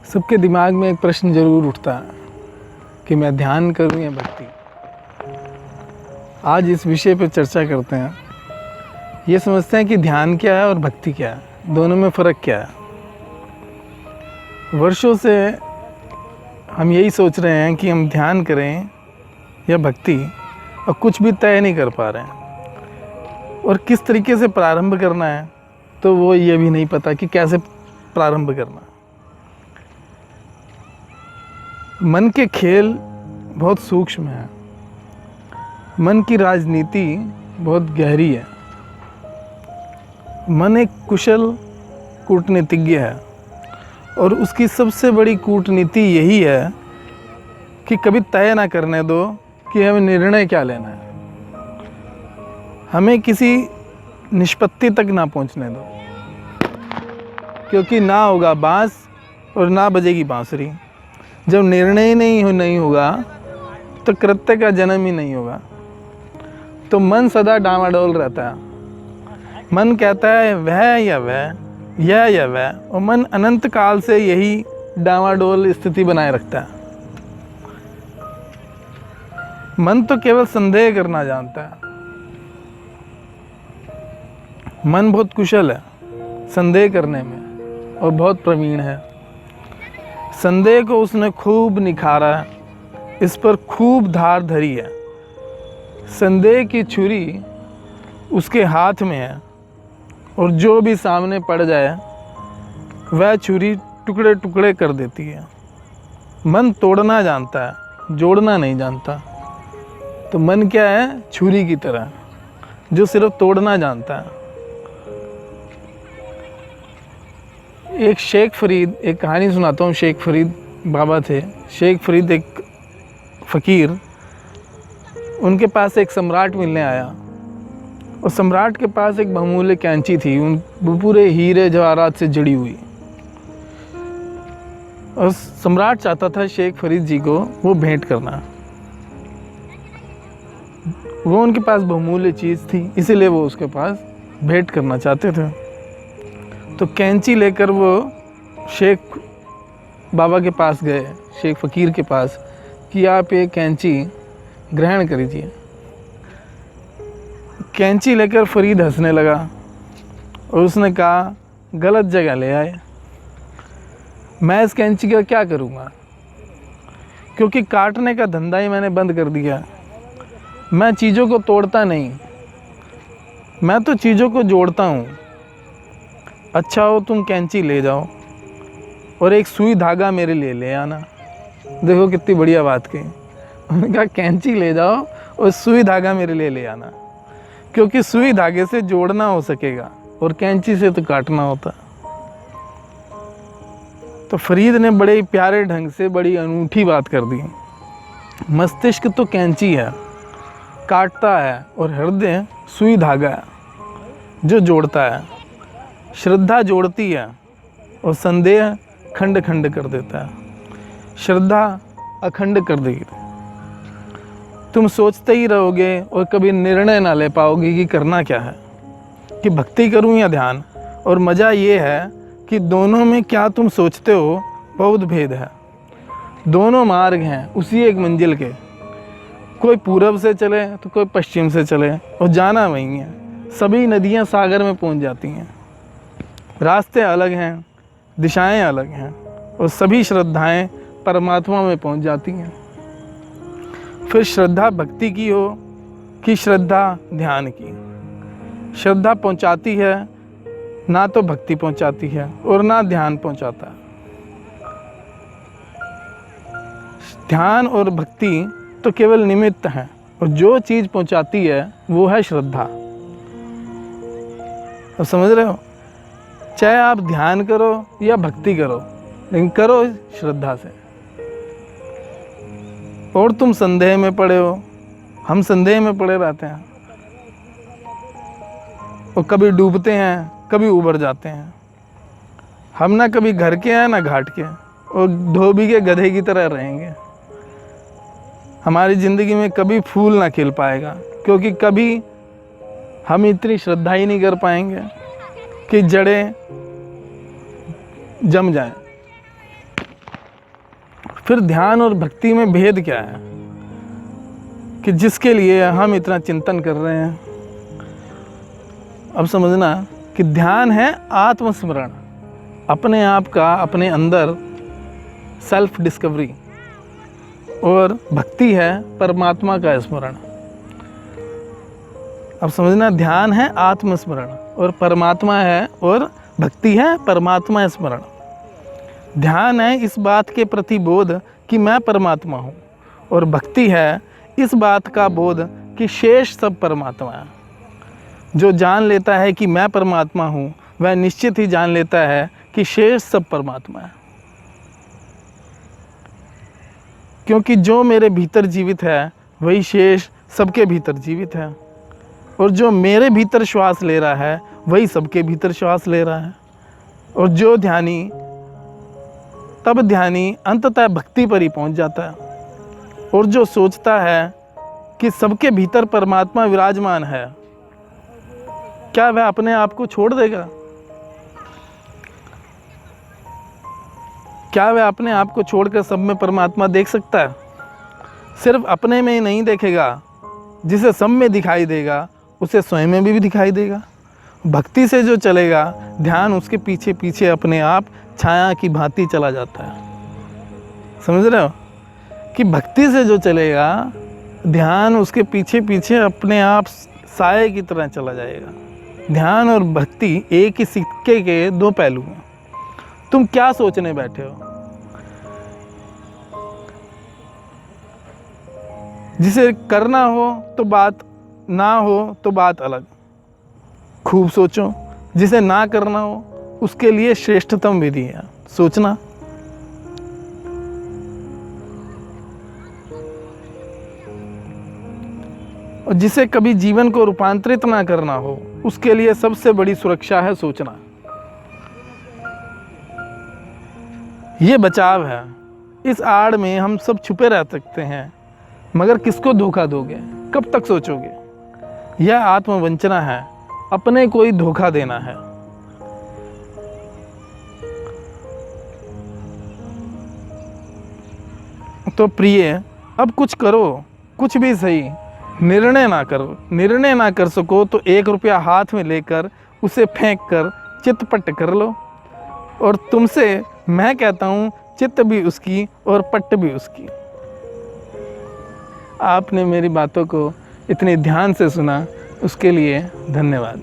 सबके दिमाग में एक प्रश्न जरूर उठता है कि मैं ध्यान करूं या भक्ति। आज इस विषय पर चर्चा करते हैं। ये समझते हैं कि ध्यान क्या है और भक्ति क्या है, दोनों में फ़र्क क्या है। वर्षों से हम यही सोच रहे हैं कि हम ध्यान करें या भक्ति, और कुछ भी तय नहीं कर पा रहे हैं। और किस तरीके से प्रारंभ करना है तो वो ये भी नहीं पता कि कैसे प्रारंभ करना। मन के खेल बहुत सूक्ष्म है, मन की राजनीति बहुत गहरी है। मन एक कुशल कूटनीतिज्ञ है और उसकी सबसे बड़ी कूटनीति यही है कि कभी तय ना करने दो कि हमें निर्णय क्या लेना है, हमें किसी निष्पत्ति तक ना पहुंचने दो, क्योंकि ना होगा बांस और ना बजेगी बांसुरी। जब निर्णय ही नहीं होगा तो कृत्य का जन्म ही नहीं होगा। तो मन सदा डामाडोल रहता है। मन कहता है वह या वह, यह या वह, और मन अनंत काल से यही डामाडोल स्थिति बनाए रखता है। मन तो केवल संदेह करना जानता है। मन बहुत कुशल है संदेह करने में और बहुत प्रवीण है। संदेह को उसने खूब निखारा है, इस पर खूब धार धरी है। संदेह की छुरी उसके हाथ में है और जो भी सामने पड़ जाए वह छुरी टुकड़े टुकड़े कर देती है। मन तोड़ना जानता है, जोड़ना नहीं जानता। तो मन क्या है? छुरी की तरह जो सिर्फ तोड़ना जानता है। एक शेख फरीद, एक कहानी सुनाता हूँ। शेख फरीद बाबा थे। शेख फरीद एक फ़कीर, उनके पास एक सम्राट मिलने आया और सम्राट के पास एक बहुमूल्य कैंची थी, वो पूरे हीरे जवाहरात से जड़ी हुई। और सम्राट चाहता था शेख फरीद जी को वो भेंट करना। वो उनके पास बहुमूल्य चीज़ थी, इसीलिए वो उसके पास भेंट करना चाहते थे। तो कैंची लेकर वो शेख बाबा के पास गए, शेख फ़कीर के पास, कि आप ये कैंची ग्रहण करिए। कैंची लेकर फरीद हंसने लगा और उसने कहा, गलत जगह ले आए। मैं इस कैंची का क्या करूँगा, क्योंकि काटने का धंधा ही मैंने बंद कर दिया। मैं चीज़ों को तोड़ता नहीं, मैं तो चीज़ों को जोड़ता हूँ। अच्छा हो तुम कैंची ले जाओ और एक सुई धागा मेरे लिए ले आना। देखो कितनी बढ़िया बात कही। उन्होंने कहा कैंची ले जाओ और सुई धागा मेरे लिए ले आना, क्योंकि सुई धागे से जोड़ना हो सकेगा और कैंची से तो काटना होता। तो फरीद ने बड़े ही प्यारे ढंग से बड़ी अनूठी बात कर दी। मस्तिष्क तो कैंची है, काटता है, और हृदय सुई धागा है जो जोड़ता है। श्रद्धा जोड़ती है और संदेह खंड खंड कर देता है। श्रद्धा अखंड कर देगी। तुम सोचते ही रहोगे और कभी निर्णय ना ले पाओगे कि करना क्या है, कि भक्ति करूं या ध्यान। और मज़ा ये है कि दोनों में क्या तुम सोचते हो बहुत भेद है। दोनों मार्ग हैं उसी एक मंजिल के। कोई पूरब से चले तो कोई पश्चिम से चले, और जाना वहीं है। सभी नदियां सागर में पहुंच जाती हैं। रास्ते अलग हैं, दिशाएं अलग हैं, और सभी श्रद्धाएं परमात्मा में पहुंच जाती हैं। फिर श्रद्धा भक्ति की हो कि श्रद्धा ध्यान की, श्रद्धा पहुंचाती है, ना तो भक्ति पहुंचाती है और ना ध्यान पहुंचाता है। ध्यान और भक्ति तो केवल निमित्त हैं, और जो चीज़ पहुंचाती है वो है श्रद्धा। अब समझ रहे हो? चाहे आप ध्यान करो या भक्ति करो, लेकिन करो श्रद्धा से। और तुम संदेह में पड़े हो, हम संदेह में पड़े रहते हैं और कभी डूबते हैं, कभी उबर जाते हैं। हम ना कभी घर के हैं ना घाट के, और धोबी के गधे की तरह रहेंगे। हमारी ज़िंदगी में कभी फूल ना खिल पाएगा, क्योंकि कभी हम इतनी श्रद्धा ही नहीं कर पाएंगे कि जड़ें जम जाएं। फिर ध्यान और भक्ति में भेद क्या है कि जिसके लिए हम इतना चिंतन कर रहे हैं? अब समझना कि ध्यान है आत्मस्मरण, अपने आप का अपने अंदर सेल्फ डिस्कवरी, और भक्ति है परमात्मा का स्मरण। अब समझना, ध्यान है आत्मस्मरण और परमात्मा है, और भक्ति है परमात्मा स्मरण। ध्यान है इस बात के प्रति बोध कि मैं परमात्मा हूँ, और भक्ति है इस बात का बोध कि शेष सब परमात्मा है। जो जान लेता है कि मैं परमात्मा हूँ, वह निश्चित ही जान लेता है कि शेष सब परमात्मा है। क्योंकि जो मेरे भीतर जीवित है वही शेष सबके भीतर जीवित है, और जो मेरे भीतर श्वास ले रहा है वही सबके भीतर श्वास ले रहा है। और जो ध्यानी, तब ध्यानी अंततः भक्ति पर ही पहुंच जाता है। और जो सोचता है कि सबके भीतर परमात्मा विराजमान है, क्या वह अपने आप को छोड़ देगा? क्या वह अपने आप को छोड़कर सब में परमात्मा देख सकता है? सिर्फ अपने में ही नहीं देखेगा, जिसे सब में दिखाई देगा उसे स्वयं में भी दिखाई देगा। भक्ति से जो चलेगा, ध्यान उसके पीछे पीछे अपने आप छाया की भांति चला जाता है। समझ रहे हो कि भक्ति से जो चलेगा, ध्यान उसके पीछे पीछे अपने आप साए की तरह चला जाएगा। ध्यान और भक्ति एक ही सिक्के के दो पहलू हैं। तुम क्या सोचने बैठे हो? जिसे करना हो तो बात, ना हो तो बात अलग। खूब सोचो। जिसे ना करना हो उसके लिए श्रेष्ठतम विधि है सोचना। और जिसे कभी जीवन को रूपांतरित ना करना हो, उसके लिए सबसे बड़ी सुरक्षा है सोचना। ये बचाव है। इस आड़ में हम सब छुपे रह सकते हैं, मगर किसको धोखा दोगे? कब तक सोचोगे? यह आत्मवंचना है, अपने को ही धोखा देना है। तो प्रिय, अब कुछ करो, कुछ भी सही। निर्णय ना करो। निर्णय ना कर सको तो 1 रुपया हाथ में लेकर उसे फेंक कर चितपट कर लो। और तुमसे मैं कहता हूँ, चित्त भी उसकी और पट्ट भी उसकी। आपने मेरी बातों को इतने ध्यान से सुना, उसके लिए धन्यवाद।